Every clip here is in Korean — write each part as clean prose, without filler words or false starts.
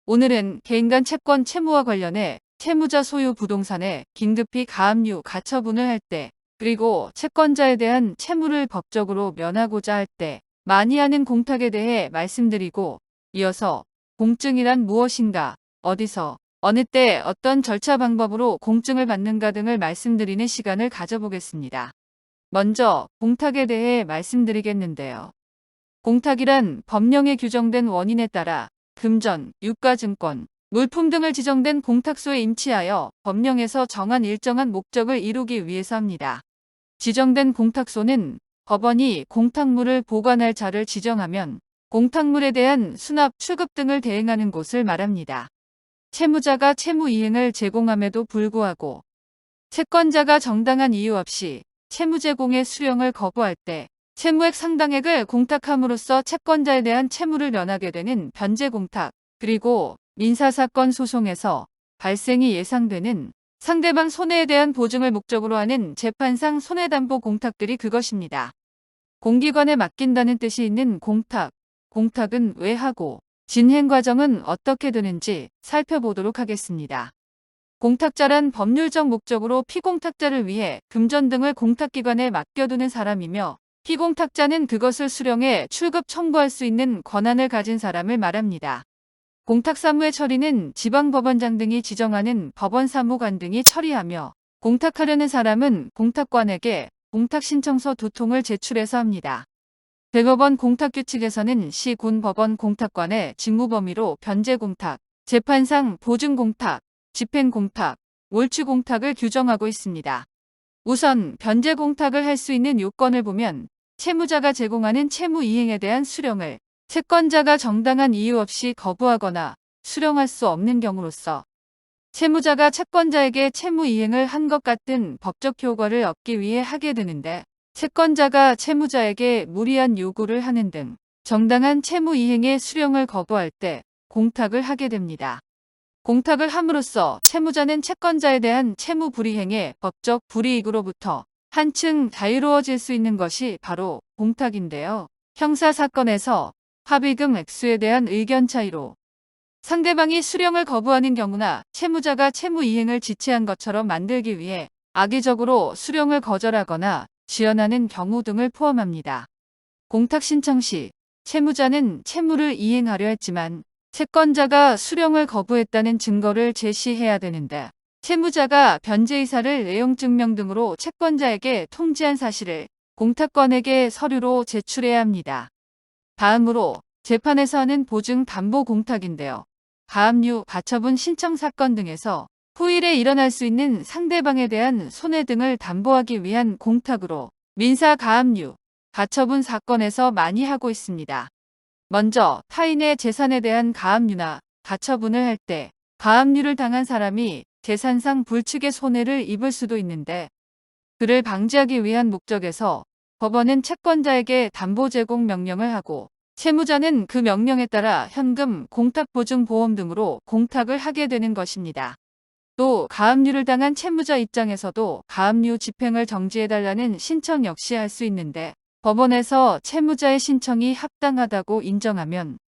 오늘은 개인간 채권 채무와 관련해 채무자 소유 부동산에 긴급히 가압류 가처분을 할 때, 그리고 채권자에 대한 채무를 법적으로 면하고자 할 때 많이 하는 공탁에 대해 말씀드리고, 이어서 공증이란 무엇인가, 어디서, 어느 때 어떤 절차 방법으로 공증을 받는가 등을 말씀드리는 시간을 가져보겠습니다. 먼저 공탁에 대해 말씀드리겠는데요. 공탁이란 법령에 규정된 원인에 따라 금전, 유가증권, 물품 등을 지정된 공탁소에 임치하여 법령에서 정한 일정한 목적을 이루기 위해서 합니다. 지정된 공탁소는 법원이 공탁물을 보관할 자를 지정하면 공탁물에 대한 수납, 출급 등을 대행하는 곳을 말합니다. 채무자가 채무 이행을 제공함에도 불구하고 채권자가 정당한 이유 없이 채무 제공의 수령을 거부할 때 채무액 상당액을 공탁함으로써 채권자에 대한 채무를 면하게 되는 변제공탁, 그리고 민사사건 소송에서 발생이 예상되는 상대방 손해에 대한 보증을 목적으로 하는 재판상 손해담보 공탁들이 그것입니다. 공기관에 맡긴다는 뜻이 있는 공탁, 공탁은 왜 하고 진행 과정은 어떻게 되는지 살펴보도록 하겠습니다. 공탁자란 법률적 목적으로 피공탁자를 위해 금전 등을 공탁기관에 맡겨두는 사람이며, 피공탁자는 그것을 수령해 출급 청구할 수 있는 권한을 가진 사람을 말합니다. 공탁사무의 처리는 지방법원장 등이 지정하는 법원사무관 등이 처리하며, 공탁하려는 사람은 공탁관에게 공탁신청서 2통을 제출해서 합니다. 대법원 공탁규칙에서는 시, 군 법원 공탁관의 직무범위로 변제공탁, 재판상 보증공탁, 집행공탁, 몰취공탁을 규정하고 있습니다. 우선 변제공탁을 할 수 있는 요건을 보면, 채무자가 제공하는 채무 이행에 대한 수령을 채권자가 정당한 이유 없이 거부하거나 수령할 수 없는 경우로서, 채무자가 채권자에게 채무 이행을 한 것 같은 법적 효과를 얻기 위해 하게 되는데, 채권자가 채무자에게 무리한 요구를 하는 등 정당한 채무 이행의 수령을 거부할 때 공탁을 하게 됩니다. 공탁을 함으로써 채무자는 채권자에 대한 채무 불이행의 법적 불이익으로부터 한층 자유로워질 수 있는 것이 바로 공탁인데요. 형사사건에서 합의금 액수에 대한 의견 차이로 상대방이 수령을 거부하는 경우나 채무자가 채무 이행을 지체한 것처럼 만들기 위해 악의적으로 수령을 거절하거나 지연하는 경우 등을 포함합니다. 공탁 신청 시 채무자는 채무를 이행하려 했지만 채권자가 수령을 거부했다는 증거를 제시해야 되는데, 채무자가 변제의사를 내용증명 등으로 채권자에게 통지한 사실을 공탁관에게 서류로 제출해야 합니다. 다음으로 재판에서 하는 보증 담보 공탁인데요. 가압류, 가처분 신청 사건 등에서 후일에 일어날 수 있는 상대방에 대한 손해 등을 담보하기 위한 공탁으로 민사 가압류, 가처분 사건에서 많이 하고 있습니다. 먼저 타인의 재산에 대한 가압류나 가처분을 할 때 가압류를 당한 사람이 재산상 불측의 손해를 입을 수도 있는데, 그를 방지하기 위한 목적에서 법원은 채권자에게 담보 제공 명령을 하고, 채무자는 그 명령에 따라 현금, 공탁보증보험 등으로 공탁을 하게 되는 것입니다. 또 가압류를 당한 채무자 입장에서도 가압류 집행을 정지해달라는 신청 역시 할 수 있는데, 법원에서 채무자의 신청이 합당하다고 인정하면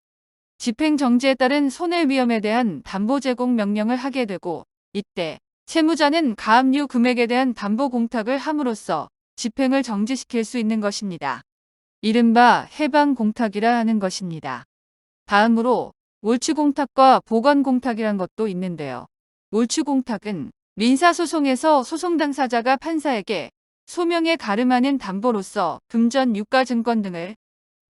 집행정지에 따른 손해 위험에 대한 담보 제공 명령을 하게 되고, 이때 채무자는 가압류 금액에 대한 담보 공탁을 함으로써 집행을 정지시킬 수 있는 것입니다. 이른바 해방공탁이라 하는 것입니다. 다음으로 몰취공탁과 보관공탁이란 것도 있는데요. 몰취공탁은 민사소송에서 소송 당사자가 판사에게 소명에 가름하는 담보로서 금전, 유가증권 등을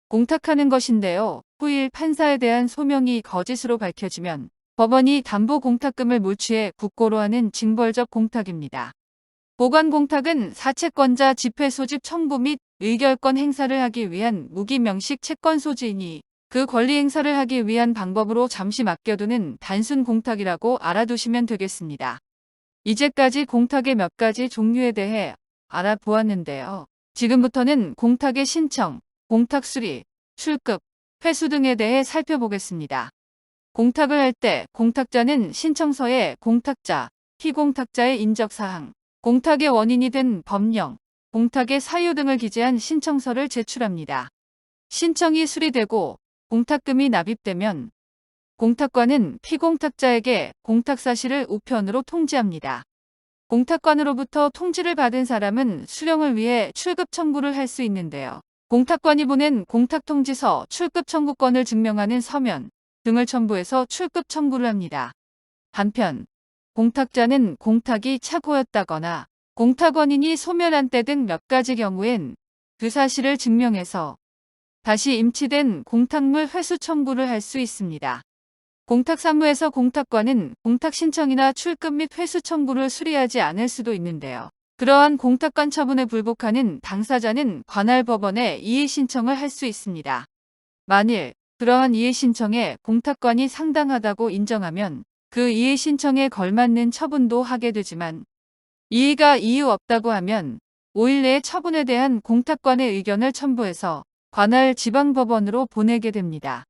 공탁하는 것인데요. 후일 판사에 대한 소명이 거짓으로 밝혀지면 법원이 담보 공탁금을 몰취해 국고로 하는 징벌적 공탁입니다. 보관공탁은 사채권자 집회 소집 청구 및 의결권 행사를 하기 위한 무기명식 채권 소지이니, 그 권리 행사를 하기 위한 방법으로 잠시 맡겨두는 단순 공탁이라고 알아두시면 되겠습니다. 이제까지 공탁의 몇 가지 종류에 대해 알아보았는데요. 지금부터는 공탁의 신청, 공탁 수리, 출급, 회수 등에 대해 살펴보겠습니다. 공탁을 할 때 공탁자는 신청서에 공탁자, 피공탁자의 인적사항, 공탁의 원인이 된 법령, 공탁의 사유 등을 기재한 신청서를 제출합니다. 신청이 수리되고 공탁금이 납입되면 공탁관은 피공탁자에게 공탁 사실을 우편으로 통지합니다. 공탁관으로부터 통지를 받은 사람은 수령을 위해 출급 청구를 할 수 있는데요. 공탁관이 보낸 공탁통지서, 출급 청구권을 증명하는 서면 등을 첨부해서 출급 청구를 합니다. 한편 공탁자는 공탁이 착오였다거나 공탁원인이 소멸한 때 등 몇 가지 경우엔 그 사실을 증명해서 다시 임치된 공탁물 회수 청구를 할 수 있습니다. 공탁사무에서 공탁관은 공탁 신청이나 출급 및 회수 청구를 수리하지 않을 수도 있는데요. 그러한 공탁관 처분에 불복하는 당사자는 관할 법원에 이의 신청을 할 수 있습니다. 만일 그러한 이의 신청에 공탁관이 상당하다고 인정하면 그 이의 신청에 걸맞는 처분도 하게 되지만 이의가 이유 없다고 하면 5일 내에 처분에 대한 공탁관의 의견을 첨부해서 관할 지방법원으로 보내게 됩니다.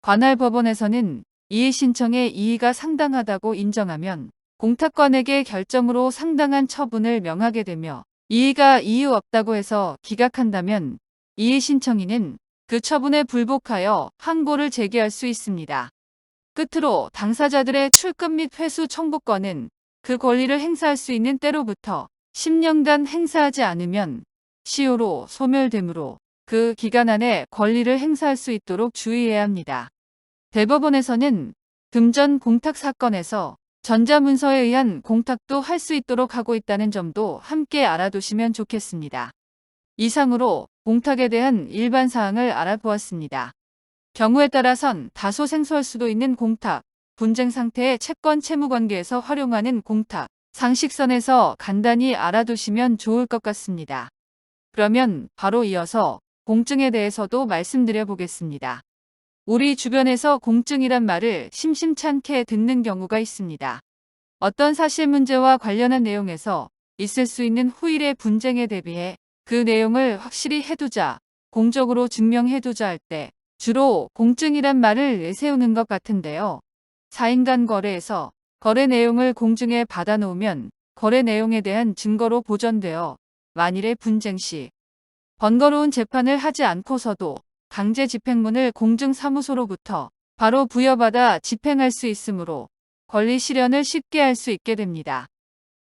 관할 법원에서는 이의 신청에 이의가 상당하다고 인정하면 공탁관에게 결정으로 상당한 처분을 명하게 되며 이의가 이유 없다고 해서 기각한다면 이의 신청인은 그 처분에 불복하여 항고를 제기할 수 있습니다. 끝으로 당사자들의 출급 및 회수 청구권은 그 권리를 행사할 수 있는 때로부터 10년간 행사하지 않으면 시효로 소멸되므로 그 기간 안에 권리를 행사할 수 있도록 주의해야 합니다. 대법원에서는 금전 공탁 사건에서 전자문서에 의한 공탁도 할 수 있도록 하고 있다는 점도 함께 알아두시면 좋겠습니다. 이상으로 공탁에 대한 일반 사항을 알아보았습니다. 경우에 따라선 다소 생소할 수도 있는 공탁, 분쟁 상태의 채권 채무 관계에서 활용하는 공탁, 상식선에서 간단히 알아두시면 좋을 것 같습니다. 그러면 바로 이어서 공증에 대해서도 말씀드려 보겠습니다. 우리 주변에서 공증이란 말을 심심찮게 듣는 경우가 있습니다. 어떤 사실 문제와 관련한 내용에서 있을 수 있는 후일의 분쟁에 대비해 그 내용을 확실히 해두자, 공적으로 증명해두자 할 때 주로 공증이란 말을 내세우는 것 같은데요. 사인 간 거래에서 거래 내용을 공증에 받아놓으면 거래 내용에 대한 증거로 보존되어 만일의 분쟁 시 번거로운 재판을 하지 않고서도 강제 집행문을 공증사무소로부터 바로 부여받아 집행할 수 있으므로 권리 실현을 쉽게 할 수 있게 됩니다.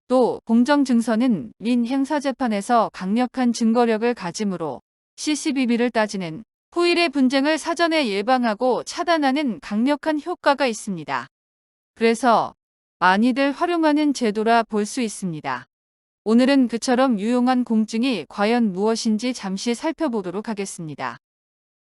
또 공정증서는 민형사재판에서 강력한 증거력을 가지므로 시시비비를 따지는 후일의 분쟁을 사전에 예방하고 차단하는 강력한 효과가 있습니다. 그래서 많이들 활용하는 제도라 볼 수 있습니다. 오늘은 그처럼 유용한 공증이 과연 무엇인지 잠시 살펴보도록 하겠습니다.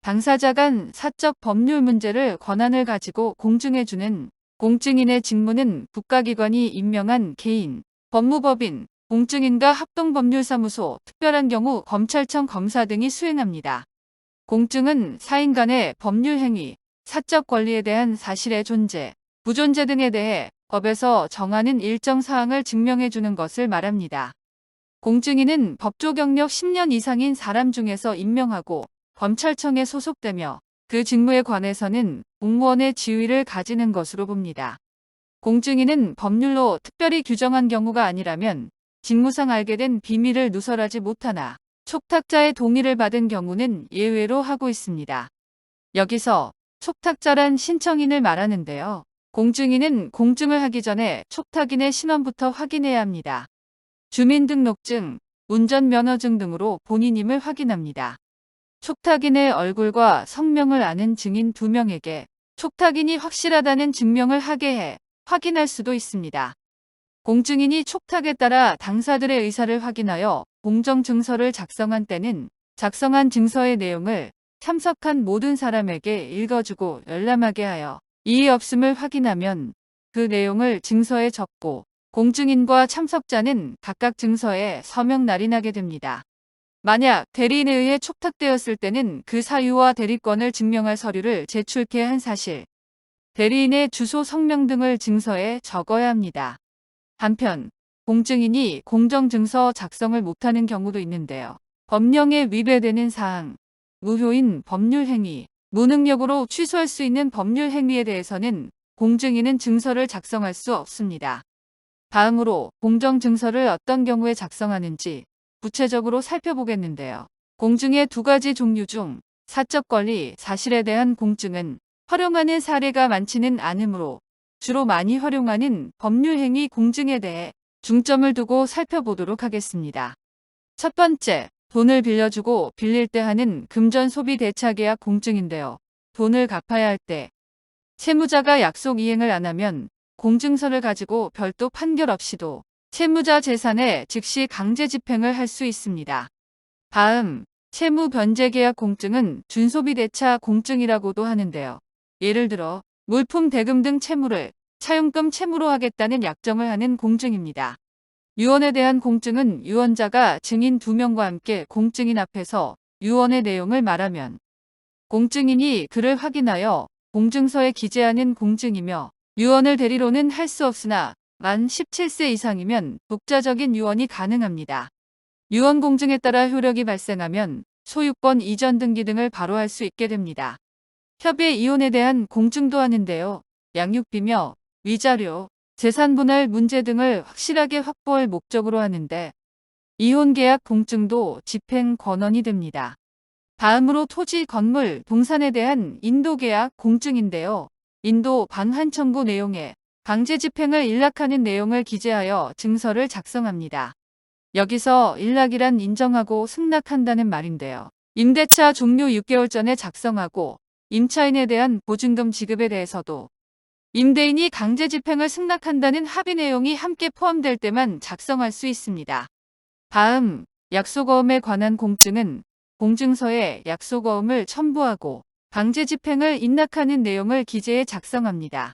당사자 간 사적 법률 문제를 권한을 가지고 공증해주는 공증인의 직무는 국가기관이 임명한 개인, 법무법인, 공증인과 합동법률사무소, 특별한 경우 검찰청 검사 등이 수행합니다. 공증은 사인 간의 법률행위, 사적 권리에 대한 사실의 존재, 부존재 등에 대해 법에서 정하는 일정 사항을 증명해주는 것을 말합니다. 공증인은 법조 경력 10년 이상인 사람 중에서 임명하고 검찰청에 소속되며 그 직무에 관해서는 공무원의 지위를 가지는 것으로 봅니다. 공증인은 법률로 특별히 규정한 경우가 아니라면 직무상 알게 된 비밀을 누설하지 못하나 촉탁자의 동의를 받은 경우는 예외로 하고 있습니다. 여기서 촉탁자란 신청인을 말하는데요. 공증인은 공증을 하기 전에 촉탁인의 신원부터 확인해야 합니다. 주민등록증, 운전면허증 등으로 본인임을 확인합니다. 촉탁인의 얼굴과 성명을 아는 증인 2명에게 촉탁인이 확실하다는 증명을 하게 해 확인할 수도 있습니다. 공증인이 촉탁에 따라 당사들의 의사를 확인하여 공정증서를 작성한 때는 작성한 증서의 내용을 참석한 모든 사람에게 읽어주고 열람하게 하여 이의 없음을 확인하면 그 내용을 증서에 적고 공증인과 참석자는 각각 증서에 서명 날인하게 됩니다. 만약 대리인에 의해 촉탁되었을 때는 그 사유와 대리권을 증명할 서류를 제출케 한 사실, 대리인의 주소, 성명 등을 증서에 적어야 합니다. 한편 공증인이 공정증서 작성을 못하는 경우도 있는데요. 법령에 위배되는 사항, 무효인 법률행위, 무능력으로 취소할 수 있는 법률행위에 대해서는 공증인은 증서를 작성할 수 없습니다. 다음으로 공정증서를 어떤 경우에 작성하는지 구체적으로 살펴보겠는데요. 공증의 2가지 종류 중 사적 권리, 사실에 대한 공증은 활용하는 사례가 많지는 않으므로 주로 많이 활용하는 법률행위 공증에 대해 중점을 두고 살펴보도록 하겠습니다. 첫 번째, 돈을 빌려주고 빌릴 때 하는 금전 소비 대차 계약 공증인데요. 돈을 갚아야 할 때 채무자가 약속 이행을 안 하면 공증서를 가지고 별도 판결 없이도 채무자 재산에 즉시 강제 집행을 할 수 있습니다. 다음, 채무 변제 계약 공증은 준소비 대차 공증이라고도 하는데요. 예를 들어 물품 대금 등 채무를 차용금 채무로 하겠다는 약정을 하는 공증입니다. 유언에 대한 공증은 유언자가 증인 2명과 함께 공증인 앞에서 유언의 내용을 말하면 공증인이 그를 확인하여 공증서에 기재하는 공증이며 유언을 대리로는 할 수 없으나 만 17세 이상이면 독자적인 유언이 가능합니다. 유언 공증에 따라 효력이 발생하면 소유권 이전 등기 등을 바로 할 수 있게 됩니다. 협의 이혼에 대한 공증도 하는데요. 양육비며 위자료, 재산 분할 문제 등을 확실하게 확보할 목적으로 하는데 이혼 계약 공증도 집행 권한이 됩니다. 다음으로 토지, 건물, 동산에 대한 인도 계약 공증인데요. 인도 반환 청구 내용에 강제 집행을 일락하는 내용을 기재하여 증서를 작성합니다. 여기서 일락이란 인정하고 승낙한다는 말인데요. 임대차 종료 6개월 전에 작성하고 임차인에 대한 보증금 지급에 대해서도 임대인이 강제 집행을 승낙한다는 합의 내용이 함께 포함될 때만 작성할 수 있습니다. 다음, 약속어음에 관한 공증은 공증서에 약속어음을 첨부하고 강제 집행을 인락하는 내용을 기재해 작성합니다.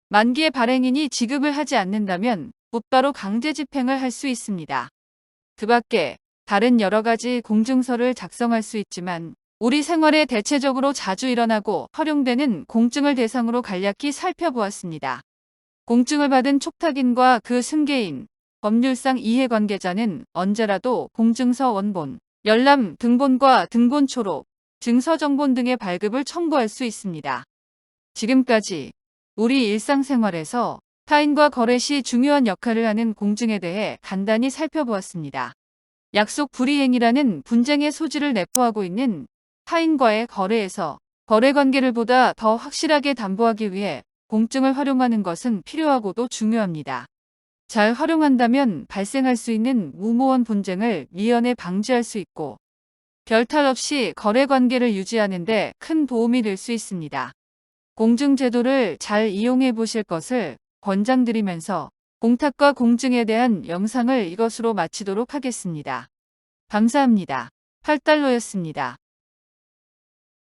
만기에 발행인이 지급을 하지 않는다면 곧바로 강제 집행을 할 수 있습니다. 그 밖에 다른 여러 가지 공증서를 작성할 수 있지만 우리 생활에 대체적으로 자주 일어나고 활용되는 공증을 대상으로 간략히 살펴보았습니다. 공증을 받은 촉탁인과 그 승계인, 법률상 이해관계자는 언제라도 공증서 원본, 열람, 등본과 등본 초록, 증서정본 등의 발급을 청구할 수 있습니다. 지금까지 우리 일상생활에서 타인과 거래 시 중요한 역할을 하는 공증에 대해 간단히 살펴보았습니다. 약속 불이행이라는 분쟁의 소지를 내포하고 있는 타인과의 거래에서 거래관계를 보다 더 확실하게 담보하기 위해 공증을 활용하는 것은 필요하고도 중요합니다. 잘 활용한다면 발생할 수 있는 무모한 분쟁을 미연에 방지할 수 있고 별 탈 없이 거래관계를 유지하는 데 큰 도움이 될 수 있습니다. 공증제도를 잘 이용해 보실 것을 권장드리면서 공탁과 공증에 대한 영상을 이것으로 마치도록 하겠습니다. 감사합니다. 8달러였습니다.